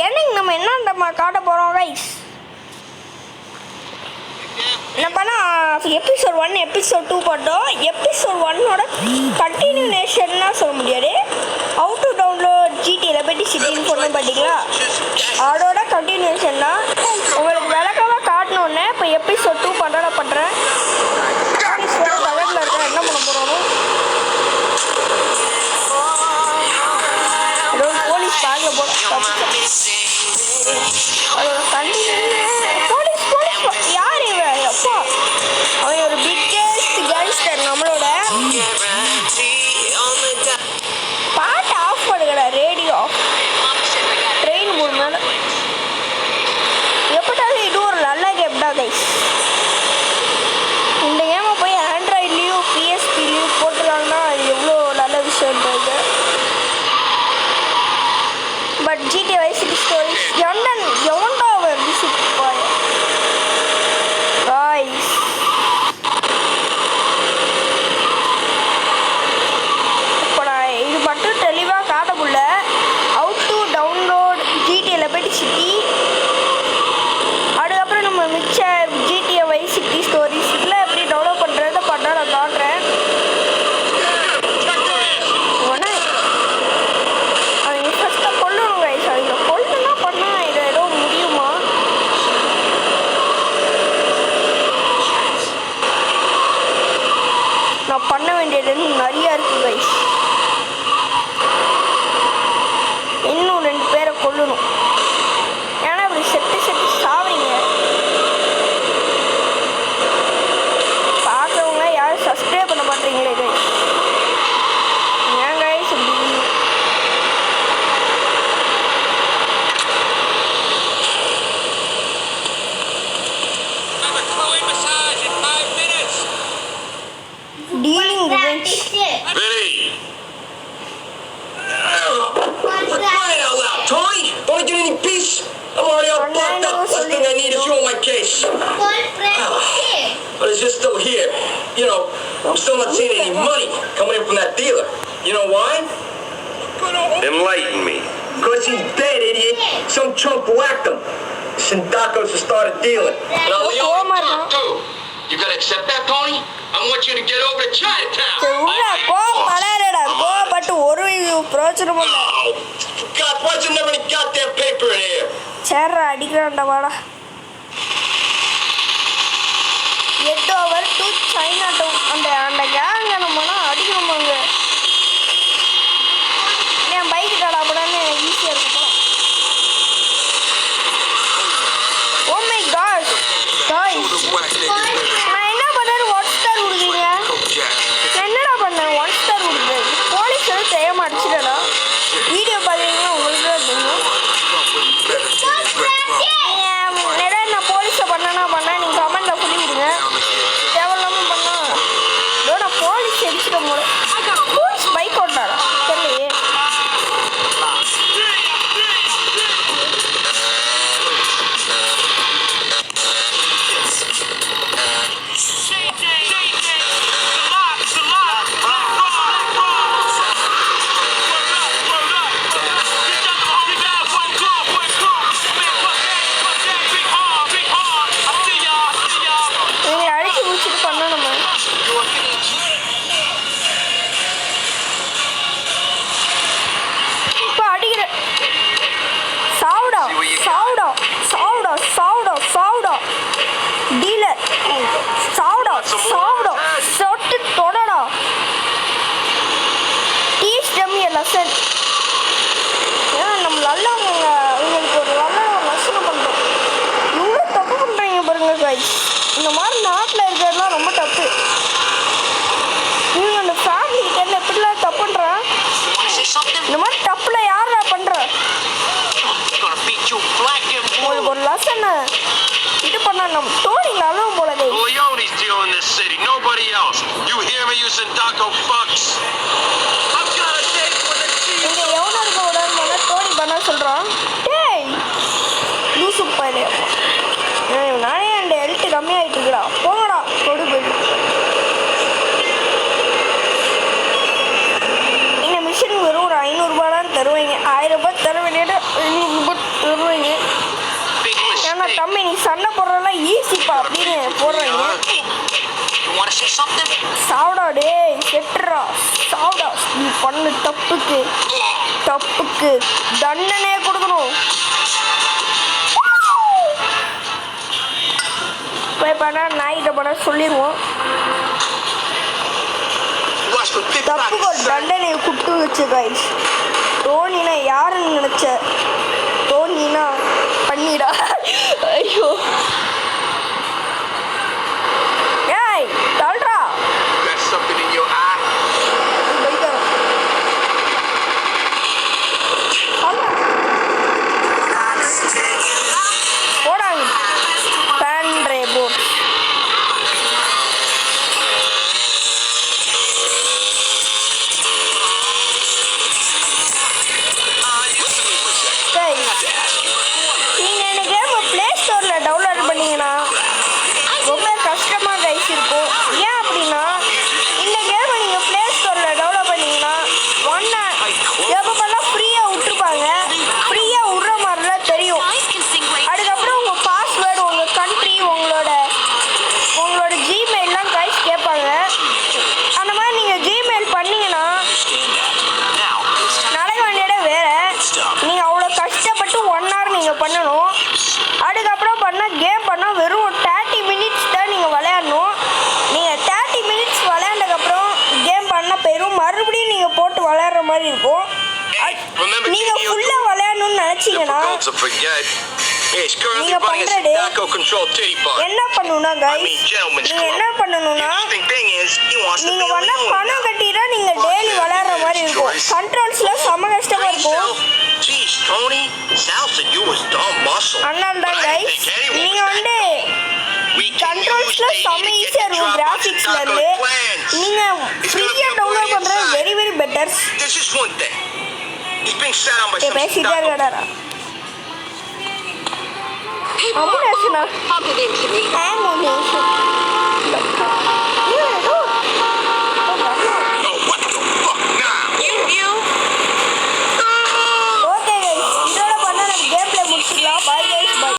என்னைக்கு நம்ம என்ன காட்ட போகிறோம் கைஸ்? என்னப்பா எபிசோட் 1 எபிசோட் 2 பார்த்தோம். எபிசோட் 1ஓட கண்டினியூஷன்னா சொல்ல முடியாது. ஹவு டு டவுன்லோட் ஜிடி லெபர்ட்டி சிட்டின்னு சொன்னோம் பார்த்தீங்களா, அதோட கண்டினியூஷன் தான். உங்களுக்கு விளக்கமாக காட்டணுன்னே இப்போ எபிசோட் 2 பண்ணுறேன். பக்கத்தில் இருக்க என்ன பண்ண போகிறோம், போலீஸ் பேக்ல போட அதோட போலீஸ் யார் இவன்? அப்பா அவன் ஒரு பிக்கெஸ்ட் கேங்ஸ்டர். நம்மளோட பாட்டு ஆஃப் பண்ணுங்கடா, ரேடியோ ஆஃப். ட்ரெயின் மூணு மேலே எப்படாது இது ஒரு நல்ல கேம் தான் கைஸ். இந்த கேமை போய் ஆண்ட்ராய்ட்லேயும் பிஎஸ்பிலையும் போட்டுருக்காங்கன்னா அது எவ்வளோ நல்ல விஷயம்ன்றது. But GTA Vice City Stories எவன்டா அவன் விசிட் பாய் காய்ஸ். இப்போ நான் இது மட்டும் தெளிவாக காட்ட முடியல. How to download GTA Liberty City, அதுக்கப்புறம் நம்ம மிச்ச GTA Vice City Stories இதில் எப்படி டவுன்லோட் பண்ணுறத பண்ணால் நான் காட்டுறேன். நான் பண்ண வேண்டியது நிறையா இருக்குது கைஸ். இன்னும் 2 பேரை கொல்லணும். ஏன்னா இப்படி செட்டு சாவறீங்க. பார்க்குறவங்கள யாரும் சப்ஸ்கிரைப் பண்ண மாட்டீங்களே கைஸ். ஏன் கைஸ் இப்படி? Dealing revenge. Vinny! Crying out loud, Tony! Don't I get any peace? I'm already all fucked up. Last thing I need is you on my case. But it's just still here. You know, I'm still not seeing any money coming in from that dealer. You know why? Enlighten me. Because he's dead, idiot. Some chump whacked him. Sindaco's just started dealing. Now, Leon, talk too. You gotta accept that, Tony? I want you to get over to Chinatown. God, why is there never any goddamn paper in here? Cherra, அடிக்கறடா வாடா. Head over to Chinatown. அந்த கேங்க நம்மனா அடிக்கணுமாங்க. நான் bike கால அப்படானே ஈஸியா இருக்கும். Oh my god. Guys. நான் என்ன பண்ணேன்? 1 ஸ்டார் கொடுக்கீங்க. என்னடா பண்ணேன்? 1 ஸ்டார் கொடுங்க. போலீஸ் வந்து தேயமா அடிச்சிடடா. வீடியோ பாத்தீங்கன்னா உங்களுக்கு தான் தெரியும். நான் போலீஸை பண்ணேன் நீங்கள் கமெண்ட்டில் சொல்லி விடுங்க. தேவையில்லாமல் பண்ணா நான் போலீஸ் அடிச்சிட போல. போலீஸ் பைக் ஓட்டாரா தெரியலையே. டீலர் சாவுடா சொட்டு தொடடா. Teach dummy lesson. ஏன்னா நம்ம நல்லவங்க உங்களுக்கு ஒரு நல்ல லெசன் பண்ணுறோம். இவ்வளோ தப்பு பண்ணுறீங்க பாருங்க கைஸ். இந்த மாதிரி நாட்டில் இருக்கிறதுலாம் ரொம்ப தப்பு. இவங்க அந்த ஃபேமிலி கிட்ட எப்படிலாம் தப்பு பண்ணுறான். இந்த மாதிரி தப்புல யாரா பண்ணுற? உங்களுக்கு ஒரு லெசனை இது பண்ணா நம்ம தோணிங்க அளவும் போல. Leone's dealing this city, nobody else. You hear me, you Sindaco fucks? I've got a date with a chief. இங்க எவனா இருக்க உடனே தோணி பண்ண சொல்றான். டேய் லூசு பையலே. நானே அந்த ஹெல்த் கம்மியாயிட்டு இருக்கடா. போங்கடா கொடு போய். இந்த மிஷன் வெறும் ஒரு 500 ரூபாய் தான் தருவீங்க. 1000 ரூபாய் தர வேண்டியது தம்பி நீ சண்டை போடுறதெல்லாம் ஈஸிப்பா அப்படின்னு போடுறீங்க. You want to say something? சாவுடா டேய் செட்டுறா சாவுடா. நீ பண்ணு தப்புக்கு தண்டனையே கொடுக்கணும். போய் பண்ணா நாய்கிட்ட பண்ண சொல்லிடுவோம். Watch for 55 தப்புக்கு ஒரு தண்டனையை குட்டு வச்சு கைஸ். டோனினா யாருன்னு நினைச்ச? டோனினா பண்ணிடா. ஐயோ ஏய் தள்ளுடா. Got something in your eye? போடாங்க பேண்ட்ரே போட். நீங்கள் இந்த கேமை ப்ளே ஸ்டோரில் டவுன்லோட் பண்ணிங்கன்னா ரொம்ப கஷ்டமாக கைஸ் இருக்கும். ஏன் அப்படின்னா இந்த கேமை நீங்கள் ப்ளே ஸ்டோரில் டவுன்லோட் பண்ணிங்கன்னா எப்பப்பெல்லாம் ஃப்ரீயாக விட்டுருப்பாங்க. ஃப்ரீயாக விட்ற மாதிரிலாம் தெரியும். அதுக்கப்புறம் உங்கள் பாஸ்வேர்டு உங்கள் கண்ட்ரி உங்களோட ஜிமெயிலாம் கைஸ் கேட்பாங்க. அந்த மாதிரி நீங்கள் ஜிமெயில் பண்ணிங்கன்னா நடக்க வேண்டியதே வேறு. நீங்கள் அவ்வளோ கஷ்டப்பட்டு 1 hour நீங்கள் பண்ணணும். அதுக்கப்புறம் பண்ணால் கேம் பண்ணால் வெறும் 30 minutes தான் நீங்கள் விளையாடணும். நீங்கள் 30 minutes விளையாண்டதுக்கப்புறம் கேம் பண்ணால் போயிடும். மறுபடியும் நீங்கள் போட்டு விளையாடுற மாதிரி இருக்கும். நீங்கள் ஃபுல்லாக விளையாடணும்னு நினச்சிங்கன்னா நீங்கள் பண்ணுறது என்ன பண்ணணும்னா கைஸ் நீங்கள் என்ன பண்ணணும்னா நீங்கள் வேணா பணம் கட்டிட்டா நீங்கள் டெய்லி விளையாடுற மாதிரி இருக்கும். கண்ட்ரோல்ஸில் செம்ம கஷ்டமாக இருக்கும். அதனால தான் கைஸ் நீங்கள் வந்து கண்ட்ரோல்ஸில் செம்ம ஈஸியாக இருக்கும். கிராஃபிக்ஸ்லேருந்து நீங்கள் ஃப்ரீயாக டவுன்லோட் பண்ணுறது வெரி வெரி பெட்டர். பேசிட்டே இருக்கடா. Hey, Bob, pop it into me. Ammunition.